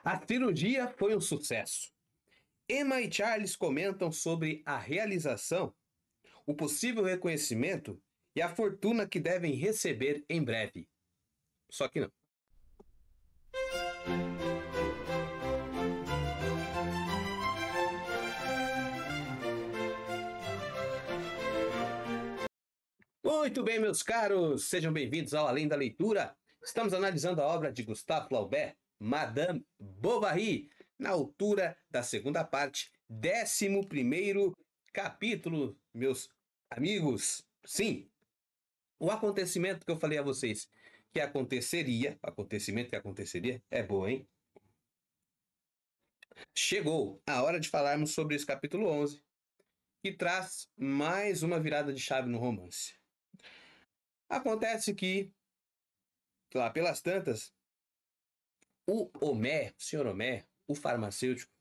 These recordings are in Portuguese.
A cirurgia foi um sucesso. Emma e Charles comentam sobre a realização, o possível reconhecimento e a fortuna que devem receber em breve. Só que não. Muito bem, meus caros, sejam bem-vindos ao Além da Leitura. Estamos analisando a obra de Gustave Flaubert, Madame Bovary, na altura da segunda parte, 11º capítulo, meus amigos. Sim, o acontecimento que eu falei a vocês que aconteceria, acontecimento que aconteceria, é bom, hein? Chegou a hora de falarmos sobre esse capítulo 11, que traz mais uma virada de chave no romance. Acontece que, lá pelas tantas, o senhor Homé, o farmacêutico,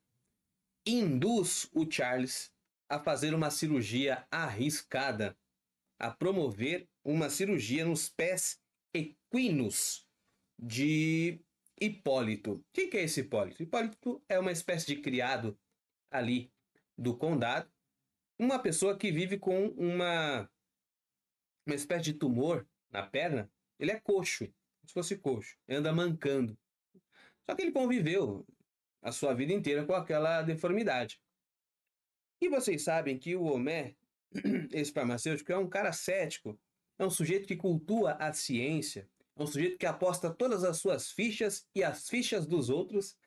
induz o Charles a fazer uma cirurgia arriscada, a promover uma cirurgia nos pés equinos de Hipólito. Quem que é esse Hipólito? Hipólito é uma espécie de criado ali do condado, uma pessoa que vive com uma espécie de tumor na perna. Ele é coxo, como se fosse coxo, anda mancando. Só que ele conviveu a sua vida inteira com aquela deformidade. E vocês sabem que o Homé, esse farmacêutico, é um cara cético, é um sujeito que cultua a ciência, é um sujeito que aposta todas as suas fichas e as fichas dos outros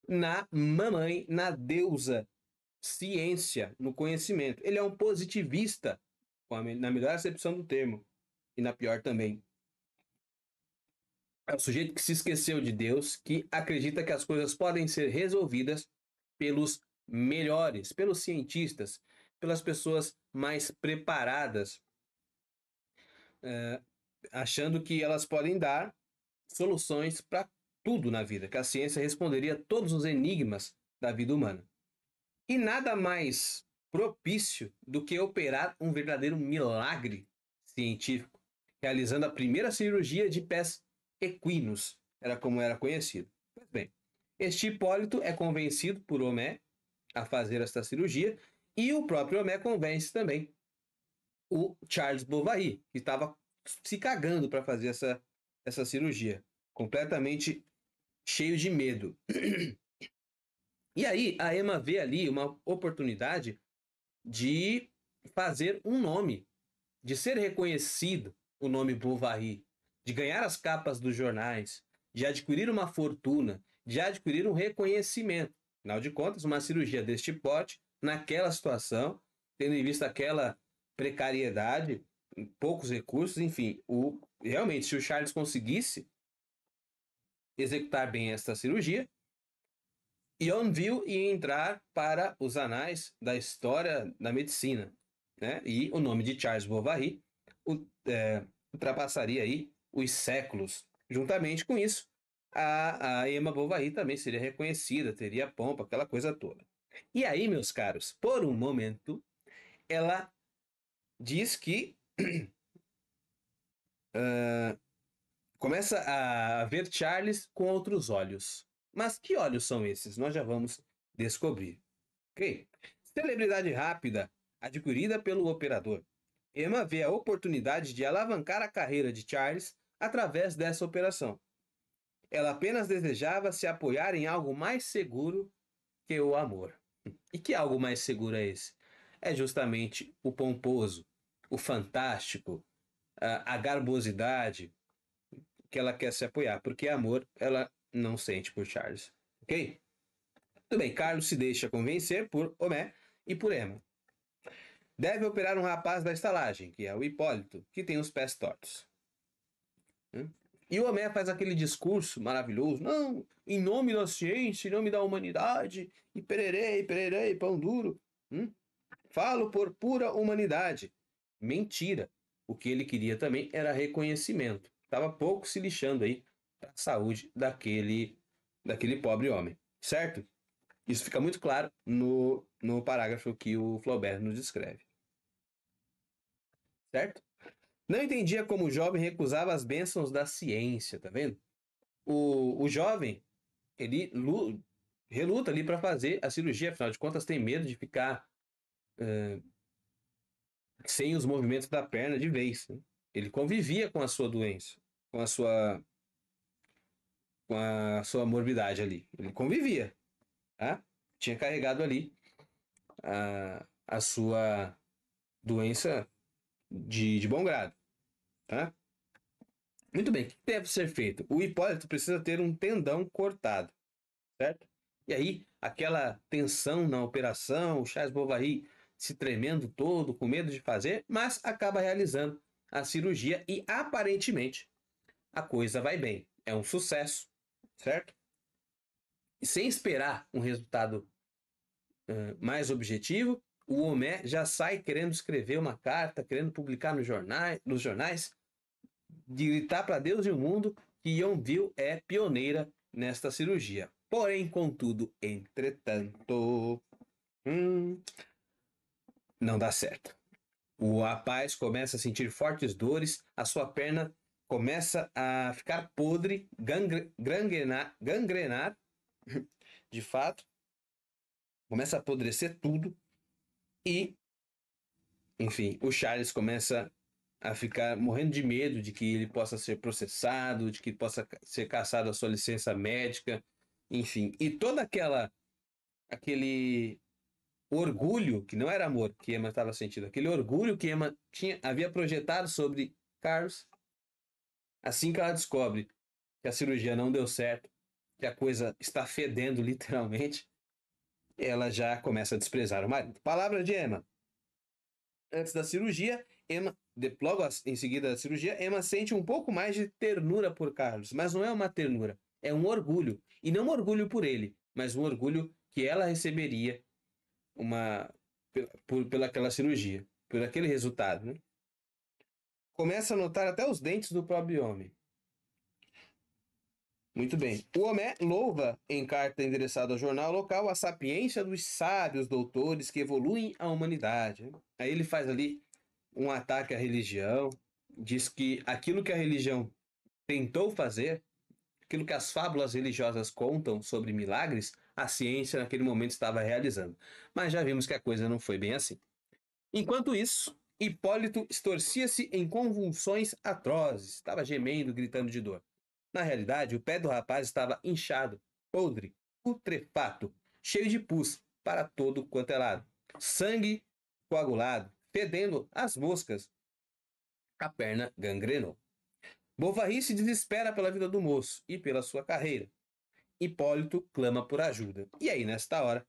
na mamãe, na deusa ciência, no conhecimento. Ele é um positivista, na melhor acepção do termo, e na pior também. É o sujeito que se esqueceu de Deus, que acredita que as coisas podem ser resolvidas pelos melhores, pelos cientistas, pelas pessoas mais preparadas, achando que elas podem dar soluções para tudo na vida, que a ciência responderia a todos os enigmas da vida humana. E nada mais propício do que operar um verdadeiro milagre científico, realizando a primeira cirurgia de pés equinos, era como era conhecido. Pois bem, este Hipólito é convencido por Homé a fazer esta cirurgia, e o próprio Homé convence também o Charles Bovary, que estava se cagando para fazer essa cirurgia, completamente cheio de medo. E aí a Emma vê ali uma oportunidade de fazer um nome, de ser reconhecido o nome Bovary, de ganhar as capas dos jornais, de adquirir uma fortuna, de adquirir um reconhecimento. Afinal de contas, uma cirurgia deste porte, naquela situação, tendo em vista aquela precariedade, poucos recursos, enfim, realmente, se o Charles conseguisse executar bem esta cirurgia, Yonville ia entrar para os anais da história da medicina, né? E o nome de Charles Bovary ultrapassaria aí os séculos. Juntamente com isso, a Emma Bovary também seria reconhecida, teria pompa, aquela coisa toda. E aí, meus caros, por um momento, ela diz que começa a ver Charles com outros olhos. Mas que olhos são esses? Nós já vamos descobrir. Ok? Celebridade rápida adquirida pelo operador. Emma vê a oportunidade de alavancar a carreira de Charles através dessa operação. Ela apenas desejava se apoiar em algo mais seguro que o amor. E que algo mais seguro é esse? É justamente o pomposo, o fantástico, a garbosidade que ela quer se apoiar, porque amor ela não sente por Charles. Ok? Tudo bem, Carlos se deixa convencer por Homé e por Emma. Deve operar um rapaz da estalagem, que é o Hipólito, que tem os pés tortos. E o Homé faz aquele discurso maravilhoso, não, em nome da ciência, em nome da humanidade, e pererei, pão duro. Falo por pura humanidade. Mentira. O que ele queria também era reconhecimento. Estava pouco se lixando aí para a saúde daquele pobre homem. Certo? Isso fica muito claro no parágrafo que o Flaubert nos descreve. Certo? Não entendia como o jovem recusava as bênçãos da ciência, tá vendo? O jovem ele reluta ali para fazer a cirurgia, afinal de contas tem medo de ficar sem os movimentos da perna de vez, né? Ele convivia com a sua doença, com a sua morbidade ali. Ele convivia, tá? Tinha carregado ali a sua doença de bom grado, tá? Muito bem, o que deve ser feito? O Hipólito precisa ter um tendão cortado, certo? E aí, aquela tensão na operação, o Charles Bovary se tremendo todo, com medo de fazer, mas acaba realizando a cirurgia e aparentemente a coisa vai bem. É um sucesso, certo? E sem esperar um resultado mais objetivo, o Homé já sai querendo escrever uma carta, querendo publicar nos jornais, de gritar para Deus e o mundo que Yonville é pioneira nesta cirurgia. Porém, contudo, entretanto, não dá certo. O rapaz começa a sentir fortes dores, a sua perna começa a ficar podre, gangrenar, de fato, começa a apodrecer tudo e, enfim, o Charles começa a ficar morrendo de medo de que ele possa ser processado, de que possa ser cassado a sua licença médica, enfim. E toda aquele orgulho, que não era amor que Emma estava sentindo, aquele orgulho que Emma havia projetado sobre Carlos, assim que ela descobre que a cirurgia não deu certo, que a coisa está fedendo literalmente, ela já começa a desprezar o marido. Palavra de Emma. Antes da cirurgia, logo em seguida da cirurgia, Emma sente um pouco mais de ternura por Carlos, mas não é uma ternura, é um orgulho. E não um orgulho por ele, mas um orgulho que ela receberia pelaquela cirurgia, por aquele resultado. Né? Começa a notar até os dentes do próprio homem. Muito bem. O Homé louva, em carta endereçada ao jornal local, a sapiência dos sábios doutores que evoluem a humanidade. Aí ele faz ali um ataque à religião, diz que aquilo que a religião tentou fazer, aquilo que as fábulas religiosas contam sobre milagres, a ciência naquele momento estava realizando. Mas já vimos que a coisa não foi bem assim. Enquanto isso, Hipólito estorcia-se em convulsões atrozes, estava gemendo, gritando de dor. Na realidade, o pé do rapaz estava inchado, podre, putrefato, cheio de pus para todo quanto é lado. Sangue coagulado, fedendo as moscas. A perna gangrenou. Bovary se desespera pela vida do moço e pela sua carreira. Hipólito clama por ajuda. E aí, nesta hora,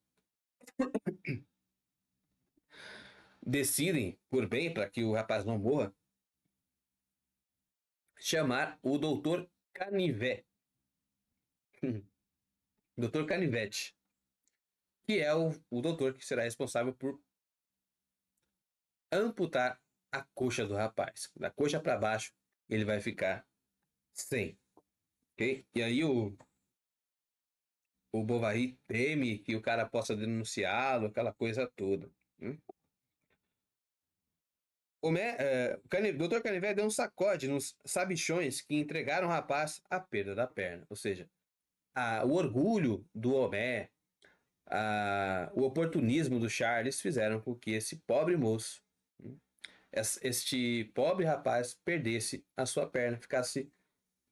decidem, por bem, para que o rapaz não morra, chamar o doutor Canivet. Doutor Canivete, que é o doutor que será responsável por amputar a coxa do rapaz. Da coxa para baixo, ele vai ficar sem. Ok? E aí o Bovary teme que o cara possa denunciá-lo, aquela coisa toda. O Dr. Canivet deu um sacode nos sabichões que entregaram o rapaz à perda da perna. Ou seja, o orgulho do Homé, o oportunismo do Charles fizeram com que esse pobre moço, este pobre rapaz, perdesse a sua perna, ficasse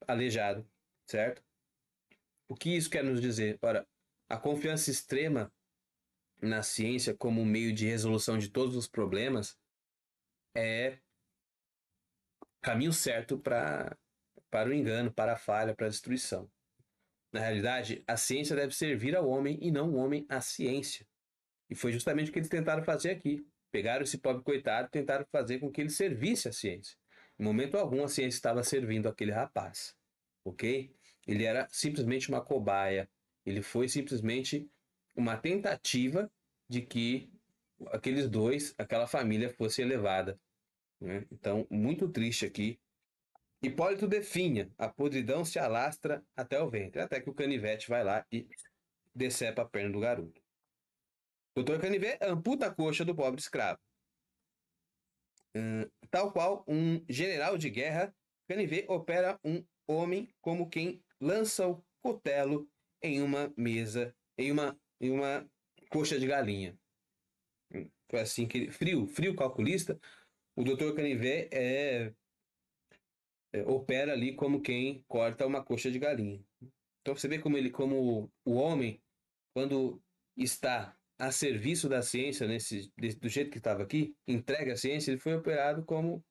aleijado, certo? O que isso quer nos dizer? Ora, a confiança extrema na ciência como um meio de resolução de todos os problemas é caminho certo para o engano, para a falha, para a destruição. Na realidade, a ciência deve servir ao homem e não o homem à ciência. E foi justamente o que eles tentaram fazer aqui. Pegaram esse pobre coitado e tentaram fazer com que ele servisse à ciência. Em momento algum, a ciência estava servindo aquele rapaz. Ok? Ele era simplesmente uma cobaia. Ele foi simplesmente uma tentativa de que aqueles dois, aquela família fosse elevada. Né? Então, muito triste aqui. Hipólito definha, a podridão se alastra até o ventre, até que o canivete vai lá e decepa a perna do garoto. Dr. Canivet amputa a coxa do pobre escravo. Tal qual um general de guerra, Canivet opera um homem como quem lança o cutelo em uma mesa, em uma coxa de galinha. Foi assim que frio calculista. O Dr. Canivet opera ali como quem corta uma coxa de galinha. Então você vê como o homem, quando está a serviço da ciência, do jeito que estava aqui, entrega a ciência, ele foi operado como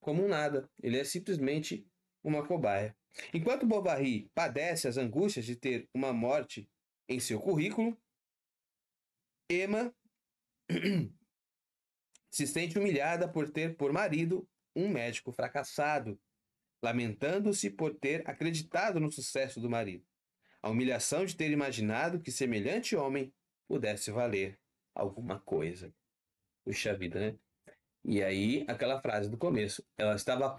um nada. Ele é simplesmente uma cobaia. Enquanto Bovary padece as angústias de ter uma morte em seu currículo, Emma se sente humilhada por ter por marido um médico fracassado, lamentando-se por ter acreditado no sucesso do marido. A humilhação de ter imaginado que semelhante homem pudesse valer alguma coisa. Puxa vida, né? E aí, aquela frase do começo. Ela estava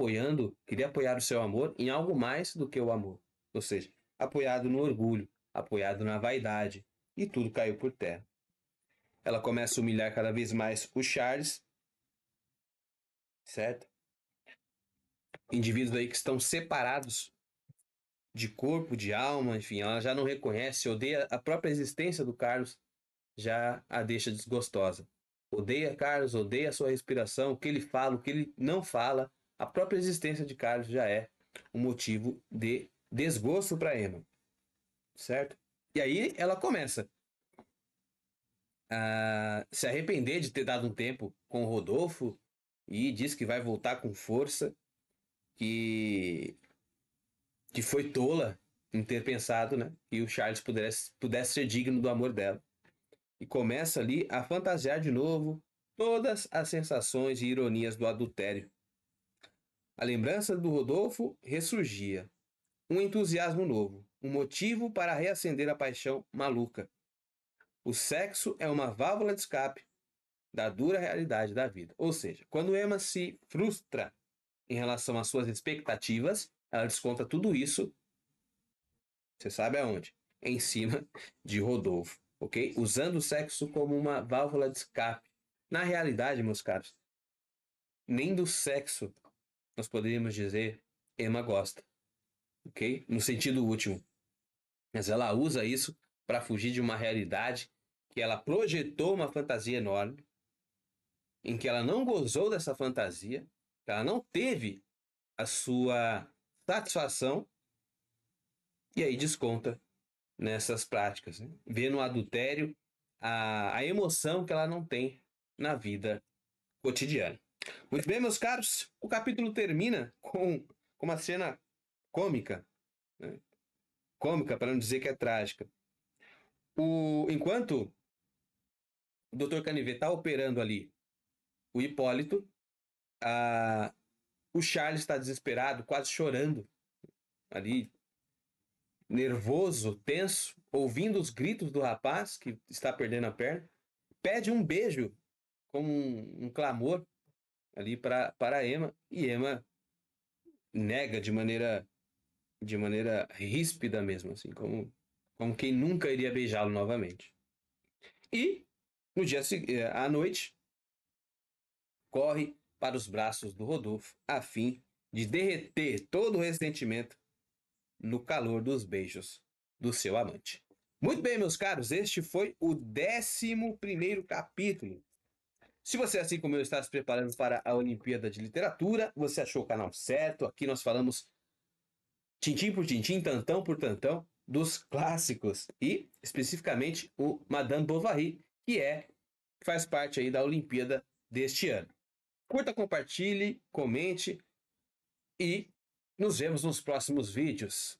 queria apoiar o seu amor em algo mais do que o amor. Ou seja, apoiado no orgulho, apoiado na vaidade. E tudo caiu por terra. Ela começa a humilhar cada vez mais o Charles, certo? Indivíduos aí que estão separados de corpo, de alma, enfim, ela já não reconhece, odeia a própria existência do Carlos, já a deixa desgostosa. Odeia Carlos, odeia a sua respiração, o que ele fala, o que ele não fala. A própria existência de Carlos já é um motivo de desgosto para Emma, certo? E aí ela começa a se arrepender de ter dado um tempo com o Rodolfo e diz que vai voltar com força, que foi tola em ter pensado, né, que o Charles pudesse ser digno do amor dela. E começa ali a fantasiar de novo todas as sensações e ironias do adultério. A lembrança do Rodolfo ressurgia. Um entusiasmo novo, um motivo para reacender a paixão maluca. O sexo é uma válvula de escape da dura realidade da vida. Ou seja, quando Emma se frustra em relação às suas expectativas, ela desconta tudo isso, você sabe aonde? Em cima de Rodolfo, ok? Usando o sexo como uma válvula de escape. Na realidade, meus caros, nem do sexo nós poderíamos dizer Emma gosta, ok? No sentido último. Mas ela usa isso para fugir de uma realidade que ela projetou uma fantasia enorme, em que ela não gozou dessa fantasia, que ela não teve a sua satisfação, e aí desconta nessas práticas, né? Vê no adultério a emoção que ela não tem na vida cotidiana. Muito bem, meus caros, o capítulo termina com uma cena cômica, né? Cômica, para não dizer que é trágica. Enquanto o Dr. Canivet está operando ali o Hipólito, o Charles está desesperado, quase chorando, ali, nervoso, tenso, ouvindo os gritos do rapaz que está perdendo a perna, pede um beijo como um clamor ali para Emma, e Emma nega de maneira ríspida mesmo, assim, como quem nunca iria beijá-lo novamente. E no dia à noite corre para os braços do Rodolfo a fim de derreter todo o ressentimento no calor dos beijos do seu amante. Muito bem, meus caros, este foi o 11º capítulo. Se você, assim como eu, está se preparando para a Olimpíada de Literatura, você achou o canal certo. Aqui nós falamos tintim por tintim, tantão por tantão, dos clássicos e, especificamente, o Madame Bovary, que faz parte aí da Olimpíada deste ano. Curta, compartilhe, comente e nos vemos nos próximos vídeos.